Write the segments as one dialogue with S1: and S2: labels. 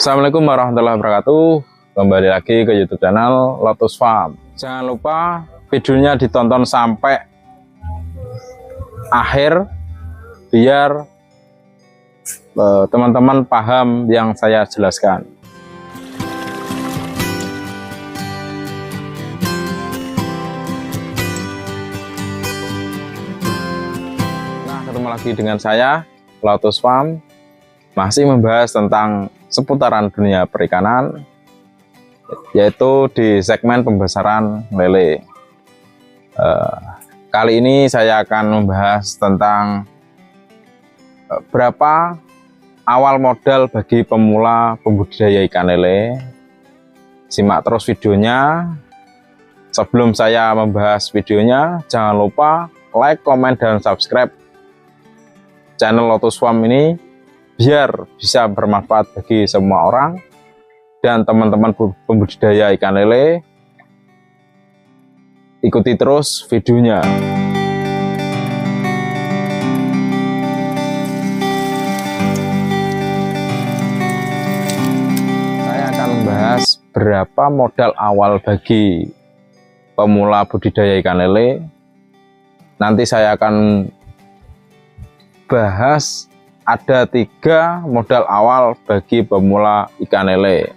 S1: Assalamualaikum warahmatullahi wabarakatuh. Kembali lagi ke YouTube channel Lotus Farm. Jangan lupa videonya ditonton sampai akhir biar teman-teman paham yang saya jelaskan. Nah, ketemu lagi dengan saya Lotus Farm, masih membahas tentang seputaran dunia perikanan, yaitu di segmen pembesaran lele. Kali ini saya akan membahas tentang berapa awal modal bagi pemula pembudidaya ikan lele. Simak terus videonya. Sebelum saya membahas videonya, jangan lupa like, komen, dan subscribe channel Lotus Farm ini biar bisa bermanfaat bagi semua orang dan teman-teman pembudidaya ikan lele. Ikuti terus videonya. Saya akan membahas berapa modal awal bagi pemula budidaya ikan lele. Nanti saya akan bahas ada 3 modal awal bagi pemula ikan lele.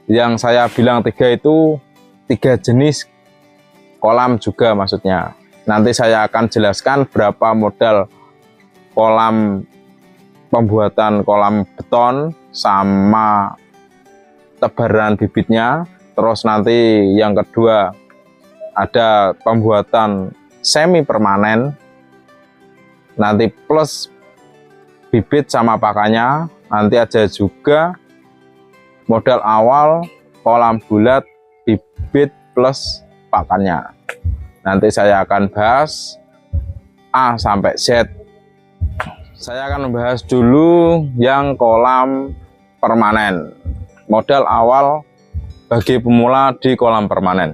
S1: Yang saya bilang 3 itu 3 jenis kolam juga maksudnya. Nanti saya akan jelaskan berapa modal kolam, pembuatan kolam beton sama tebaran bibitnya. Terus nanti yang kedua ada pembuatan semi permanen, nanti plus bibit sama pakannya. Nanti ada juga modal awal kolam bulat, bibit plus pakannya. Nanti saya akan bahas A sampai Z. Saya akan membahas dulu yang kolam permanen. Modal awal bagi pemula di kolam permanen.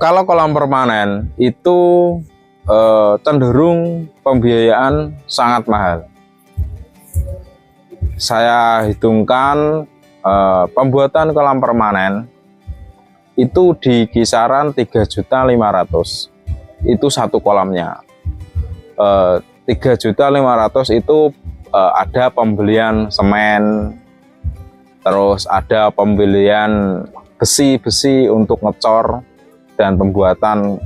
S1: Kalau kolam permanen itu cenderung pembiayaan sangat mahal. Saya hitungkan pembuatan kolam permanen itu di kisaran 3.500.000. Itu satu kolamnya. 3.500.000 itu ada pembelian semen, terus ada pembelian besi-besi untuk ngecor dan pembuatan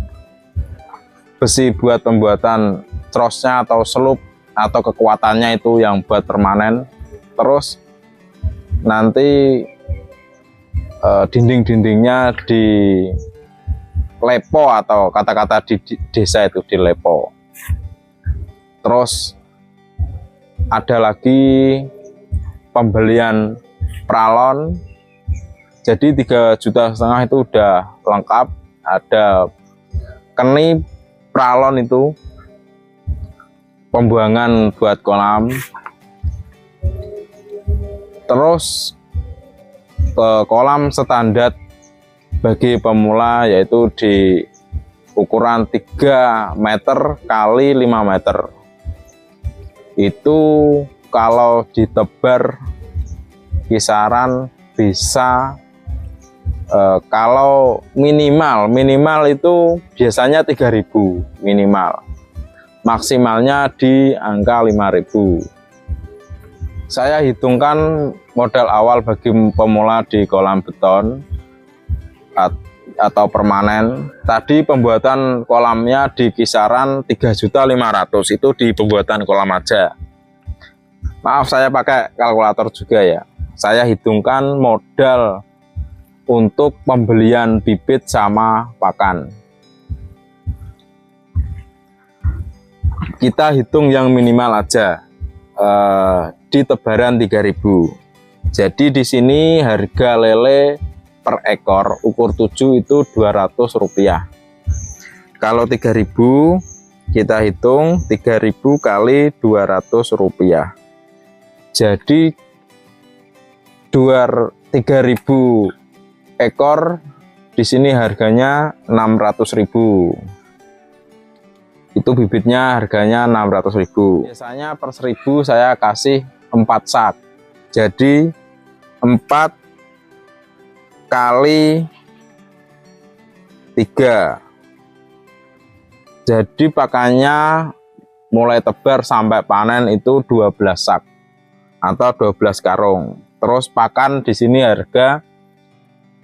S1: besi buat pembuatan trosnya atau selup atau kekuatannya itu yang buat permanen. Terus nanti dinding-dindingnya di lepo atau kata-kata di desa itu di lepo. Terus ada lagi pembelian pralon. Jadi 3,5 juta itu udah lengkap. Ada keni pralon itu pembuangan buat kolam. Terus ke kolam standar bagi pemula yaitu di ukuran 3 meter kali 5 meter. Itu kalau ditebar kisaran bisa kalau minimal itu biasanya 3.000 minimal, maksimalnya di angka 5.000. Saya hitungkan modal awal bagi pemula di kolam beton atau permanen. Tadi pembuatan kolamnya di kisaran 3.500.000, itu di pembuatan kolam aja. Maaf, saya pakai kalkulator juga ya. Saya hitungkan modal untuk pembelian bibit sama pakan. Kita hitung yang minimal aja, di tebaran 3.000. Jadi di sini harga lele per ekor ukur 7 itu Rp200. Kalau 3.000 kita hitung 3.000 kali Rp200. Jadi 3.000 ekor di sini harganya 600.000. Itu bibitnya harganya 600.000. Biasanya per 1000 saya kasih 4 sak. Jadi 4 kali 3. Jadi pakannya mulai tebar sampai panen itu 12 sak atau 12 karung. Terus pakan di sini harga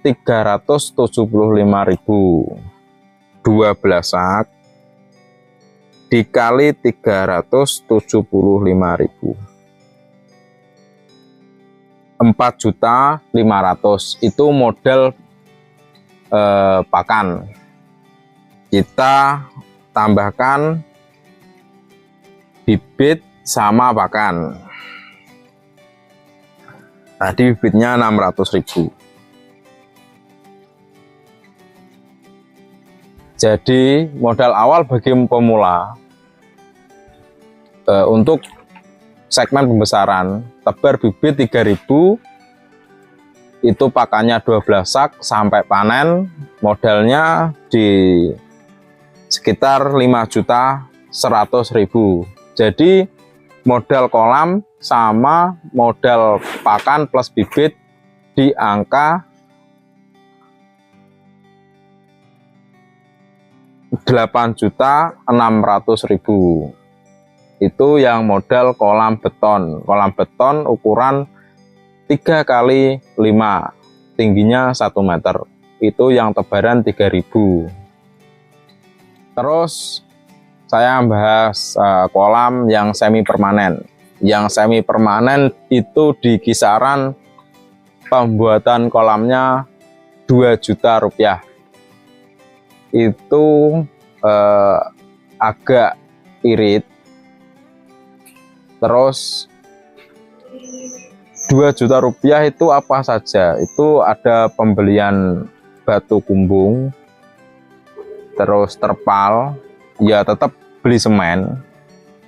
S1: 375.000. 12 sak dikali 375.000. 4.500.000 itu modal pakan. Kita tambahkan bibit sama pakan. Tadi bibitnya 600.000. Jadi modal awal bagi pemula untuk segmen pembesaran, tebar bibit 3.000, itu pakannya 12 sak sampai panen, modalnya di sekitar 5.100.000. Jadi modal kolam sama modal pakan plus bibit di angka 8.600.000. Itu yang modal kolam beton. Kolam beton ukuran 3 kali 5, tingginya 1 meter. Itu yang tebaran 3.000. Terus saya bahas kolam yang semi permanen. Yang semi permanen itu di kisaran pembuatan kolamnya 2 juta rupiah. Itu agak irit. Terus 2 juta rupiah itu apa saja? Itu ada pembelian batu kumbung, terus terpal, ya tetap beli semen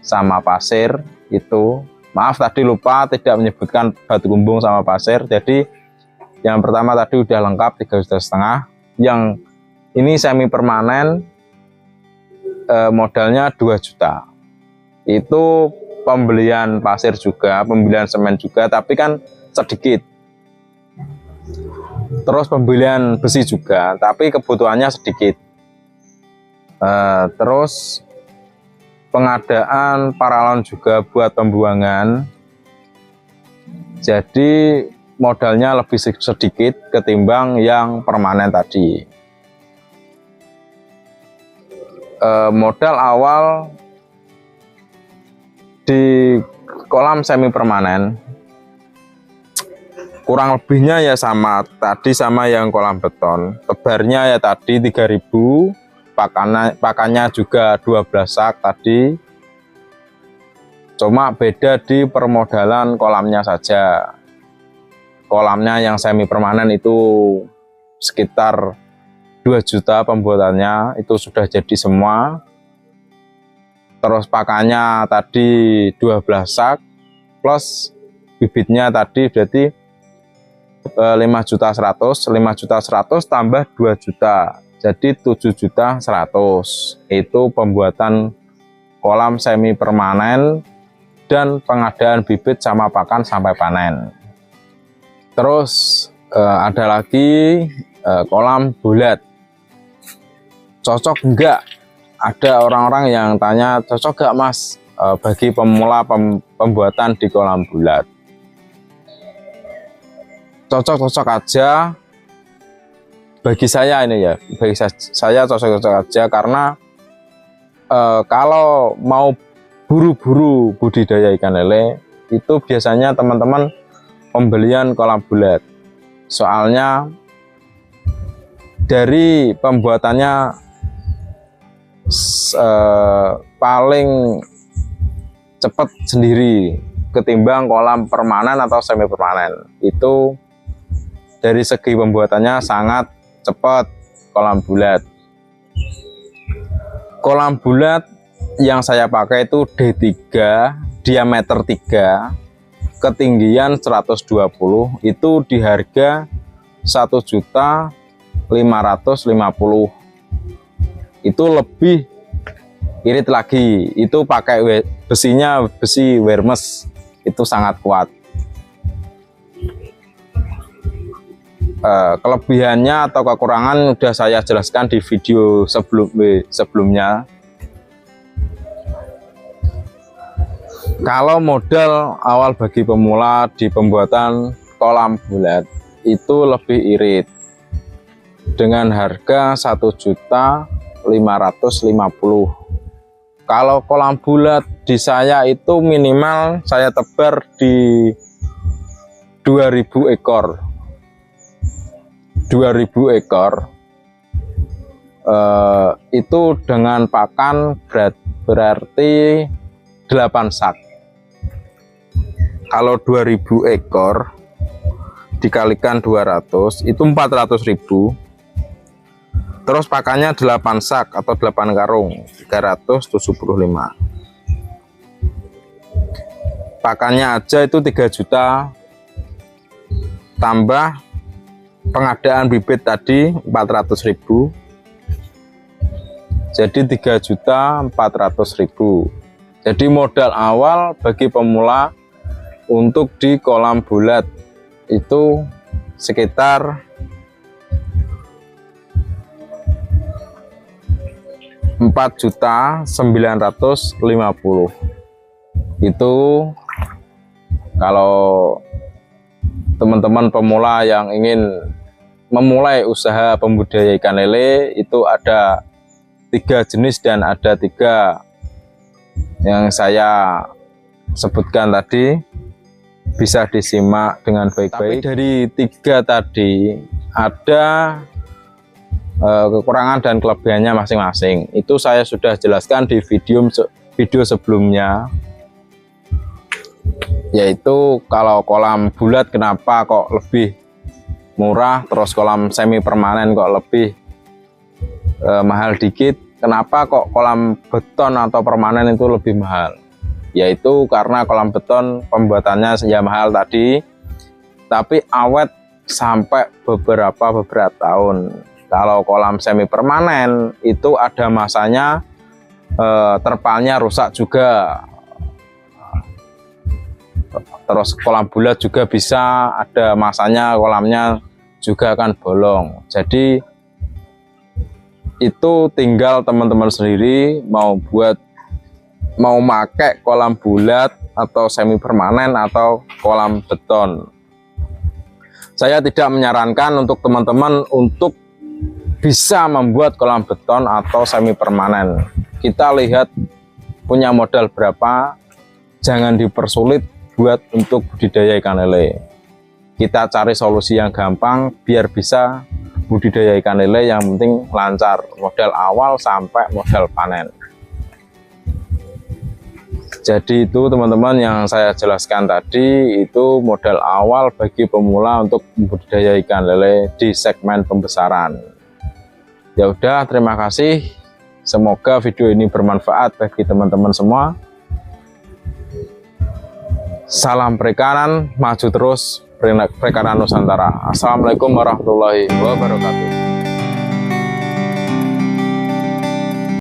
S1: sama pasir itu. Maaf tadi lupa tidak menyebutkan batu kumbung sama pasir. Jadi yang pertama tadi udah lengkap 3,5 juta. Yang ini semi permanen modalnya 2 juta. Itu pembelian pasir juga, pembelian semen juga, tapi kan sedikit. Terus pembelian besi juga, tapi kebutuhannya sedikit. Terus pengadaan paralon juga buat pembuangan. Jadi modalnya lebih sedikit ketimbang yang permanen tadi. Modal awal di kolam semi permanen kurang lebihnya ya sama tadi, sama yang kolam beton. Tebarnya ya tadi 3.000, pakannya juga 12 sak tadi. Cuma beda di permodalan kolamnya saja. Kolamnya yang semi permanen itu sekitar 2 juta pembuatannya, itu sudah jadi semua. Terus pakannya tadi 12 sak plus bibitnya tadi berarti 5.100.000. 5.100.000 tambah 2 juta, jadi 7.100.000. Itu pembuatan kolam semi permanen dan pengadaan bibit sama pakan sampai panen. Terus ada lagi kolam bulat. Cocok enggak? Ada orang-orang yang tanya, cocok gak mas bagi pemula pembuatan di kolam bulat? Cocok-cocok aja bagi saya ini ya, bagi saya cocok-cocok aja, karena kalau mau buru-buru budidaya ikan lele itu biasanya teman-teman pembelian kolam bulat. Soalnya dari pembuatannya paling cepat sendiri ketimbang kolam permanen atau semi permanen. Itu dari segi pembuatannya sangat cepat kolam bulat. Kolam bulat yang saya pakai itu D3, diameter 3, ketinggian 120, itu di harga 1.550.000. Itu lebih irit lagi, itu pakai besinya besi Wermes, itu sangat kuat. Kelebihannya atau kekurangan sudah saya jelaskan di video sebelumnya. Kalau modal awal bagi pemula di pembuatan kolam bulat itu lebih irit dengan harga 1.550.000. Kalau kolam bulat di saya itu minimal saya tebar di 2000 ekor. 2000 ekor itu dengan pakan berarti 8 sak. Kalau 2000 ekor dikalikan 200 itu 400.000. Terus pakannya 8 sak atau 8 karung, 375. Pakannya aja itu 3 juta, tambah pengadaan bibit tadi 400.000, jadi 3.400.000. Jadi modal awal bagi pemula untuk di kolam bulat itu sekitar 4.950.000. Itu kalau teman-teman pemula yang ingin memulai usaha pembudidaya ikan lele, itu ada 3 jenis dan ada 3 yang saya sebutkan tadi. Bisa disimak dengan baik-baik. Dari 3 tadi ada kekurangan dan kelebihannya masing-masing. Itu saya sudah jelaskan di video sebelumnya. Yaitu kalau kolam bulat kenapa kok lebih murah, terus kolam semi permanen kok lebih mahal dikit. Kenapa kok kolam beton atau permanen itu lebih mahal? Yaitu karena kolam beton pembuatannya ya mahal tadi, tapi awet sampai beberapa tahun. Kalau kolam semi permanen itu ada masanya terpalnya rusak juga. Terus kolam bulat juga bisa ada masanya kolamnya juga akan bolong. Jadi itu tinggal teman-teman sendiri mau pakai kolam bulat atau semi permanen atau kolam beton. Saya tidak menyarankan untuk teman-teman untuk bisa membuat kolam beton atau semi permanen. Kita lihat punya modal berapa, jangan dipersulit buat untuk budidaya ikan lele. Kita cari solusi yang gampang biar bisa budidaya ikan lele, yang penting lancar modal awal sampai modal panen. Jadi itu teman-teman yang saya jelaskan tadi, itu modal awal bagi pemula untuk budidaya ikan lele di segmen pembesaran. Ya udah, terima kasih. Semoga video ini bermanfaat bagi teman-teman semua. Salam perikanan, maju terus perikanan Nusantara. Assalamualaikum warahmatullahi wabarakatuh.